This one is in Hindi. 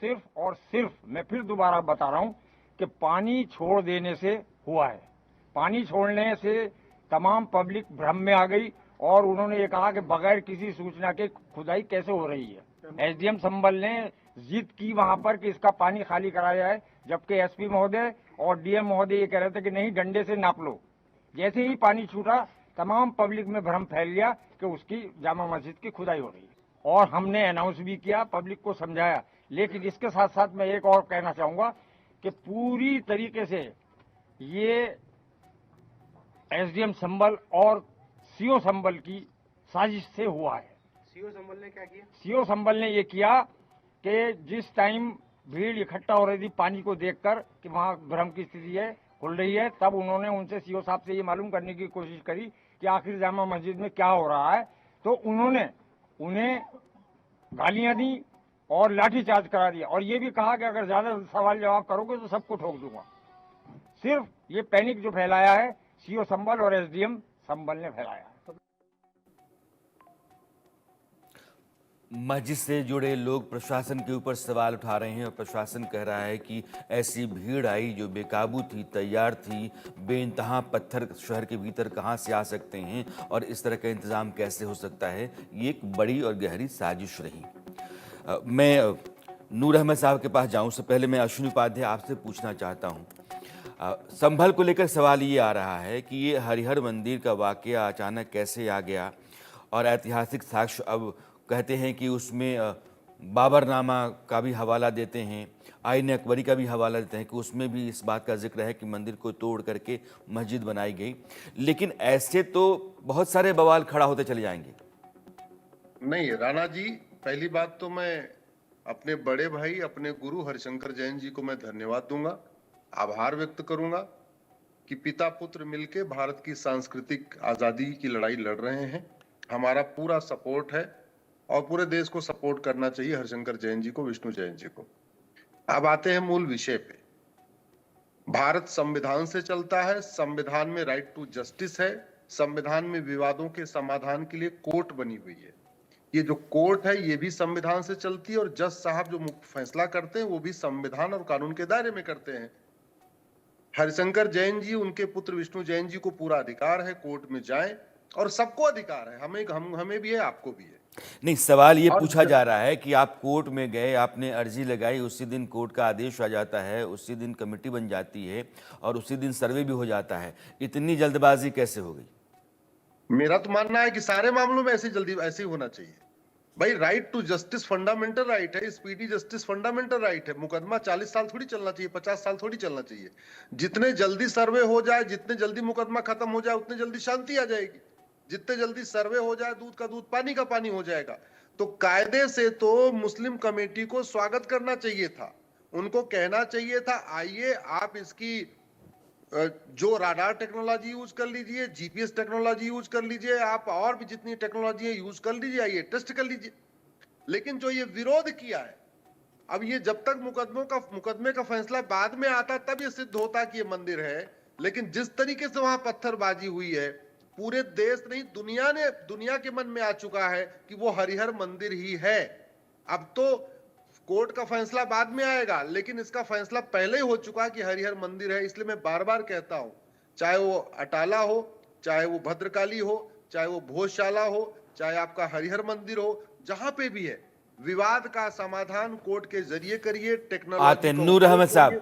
सिर्फ और सिर्फ, मैं फिर दोबारा बता रहा हूँ कि पानी छोड़ देने से हुआ है। पानी छोड़ने से तमाम पब्लिक भ्रम में आ गई और उन्होंने ये कहा कि बगैर किसी सूचना के खुदाई कैसे हो रही है। एसडीएम संभल ने जिद की वहां पर कि इसका पानी खाली कराया जाए, जबकि एसपी महोदय और डीएम महोदय ये कह रहे थे कि नहीं, डंडे से नाप लो। जैसे ही पानी छूटा तमाम पब्लिक में भ्रम फैल गया कि उसकी जामा मस्जिद की खुदाई हो रही है, और हमने अनाउंस भी किया, पब्लिक को समझाया। लेकिन इसके साथ साथ मैं एक और कहना चाहूंगा कि पूरी तरीके से ये एसडीएम संभल और सीओ संभल की साजिश से हुआ है। सीओ संभल ने क्या किया? सीओ संभल ने ये किया कि जिस टाइम भीड़ इकट्ठा हो रही थी पानी को देखकर कि वहां भ्रम की स्थिति है, खुल रही है, तब उन्होंने उनसे सीओ साहब से ये मालूम करने की कोशिश करी कि आखिर जामा मस्जिद में क्या हो रहा है। तो उन्होंने उन्हें गालियां दी और लाठीचार्ज करा दिया, और ये भी कहा कि अगर ज्यादा सवाल जवाब करोगे तो सबको ठोक दूंगा। सिर्फ ये पैनिक जो फैलाया है सीओ संभल और एसडीएम संभल ने फैलाया है। मस्जिद से जुड़े लोग प्रशासन के ऊपर सवाल उठा रहे हैं और प्रशासन कह रहा है कि ऐसी भीड़ आई जो बेकाबू थी, तैयार थी, बेइंतहा पत्थर शहर के भीतर कहां से आ सकते हैं और इस तरह का इंतज़ाम कैसे हो सकता है। ये एक बड़ी और गहरी साजिश रही। मैं नूर अहमद साहब के पास जाऊं उससे पहले मैं अश्विनी उपाध्याय आपसे पूछना चाहता हूं। संभल को लेकर सवाल ये आ रहा है कि ये हरिहर मंदिर का वाकया अचानक कैसे आ गया, और ऐतिहासिक साक्ष्य अब कहते हैं कि उसमें बाबरनामा का भी हवाला देते हैं, आईन अकबरी का भी हवाला देते हैं कि उसमें भी इस बात का जिक्र है कि मंदिर को तोड़ करके मस्जिद बनाई गई। लेकिन ऐसे तो बहुत सारे बवाल खड़ा होते चले जाएंगे। नहीं राणा जी, पहली बात तो मैं अपने बड़े भाई, अपने गुरु हरिशंकर जैन जी को मैं धन्यवाद दूंगा, आभार व्यक्त करूंगा कि पिता पुत्र मिलके भारत की सांस्कृतिक आजादी की लड़ाई लड़ रहे हैं। हमारा पूरा सपोर्ट है और पूरे देश को सपोर्ट करना चाहिए हरिशंकर जैन जी को, विष्णु जैन जी को। अब आते हैं मूल विषय पे। भारत संविधान से चलता है, संविधान में राइट टू जस्टिस है, संविधान में विवादों के समाधान के लिए कोर्ट बनी हुई है। ये जो कोर्ट है ये भी संविधान से चलती है और जज साहब जो फैसला करते हैं वो भी संविधान और कानून के दायरे में करते हैं। हरिशंकर जैन जी, उनके पुत्र विष्णु जैन जी को पूरा अधिकार है कोर्ट में जाएं, और सबको अधिकार है, हमें भी है, आपको भी है। नहीं, सवाल ये पूछा जा रहा है कि आप कोर्ट में गए, आपने अर्जी लगाई, उसी दिन कोर्ट का आदेश आ जाता है, उसी दिन कमेटी बन जाती है और उसी दिन सर्वे भी हो जाता है, इतनी जल्दबाजी कैसे हो गई? मेरा तो मानना है कि सारे मामलों में ऐसे ही होना चाहिए। भाई, right to justice fundamental right है, स्पीडी जस्टिस फंडामेंटल राइट है। मुकदमा 40 साल थोड़ी चलना चाहिए, 50 साल थोड़ी चलना चाहिए। जितने जल्दी सर्वे हो जाए, जितने जल्दी मुकदमा खत्म हो जाए, उतने जल्दी शांति आ जाएगी। जितने जल्दी सर्वे हो जाए, दूध का दूध पानी का पानी हो जाएगा। तो कायदे से तो मुस्लिम कमेटी को स्वागत करना चाहिए था, उनको कहना चाहिए था आइए आप इसकी जो राडार टेक्नोलॉजी यूज कर लीजिए, जीपीएस टेक्नोलॉजी यूज कर लीजिए, आप और भी जितनी टेक्नोलॉजी है यूज कर लीजिए, आइए टेस्ट कर लीजिए। लेकिन जो ये विरोध किया है, अब ये जब तक मुकदमे का फैसला बाद में आता तब ये सिद्ध होता कि ये मंदिर है। लेकिन जिस तरीके से वहां पत्थरबाजी हुई है, पूरे देश नहीं दुनिया के मन में आ चुका है कि वो हरिहर मंदिर ही है। अब तो कोर्ट का फैसला बाद में आएगा, लेकिन इसका फैसला पहले ही हो चुका है कि हरिहर मंदिर है। इसलिए मैं बार बार कहता हूं, चाहे वो अटाला हो, चाहे वो भद्रकाली हो, चाहे वो भोजशाला हो, चाहे आपका हरिहर मंदिर हो, जहां पे भी है, विवाद का समाधान कोर्ट के जरिए करिए। टेक्नोलॉजी नूर अहमद साहब,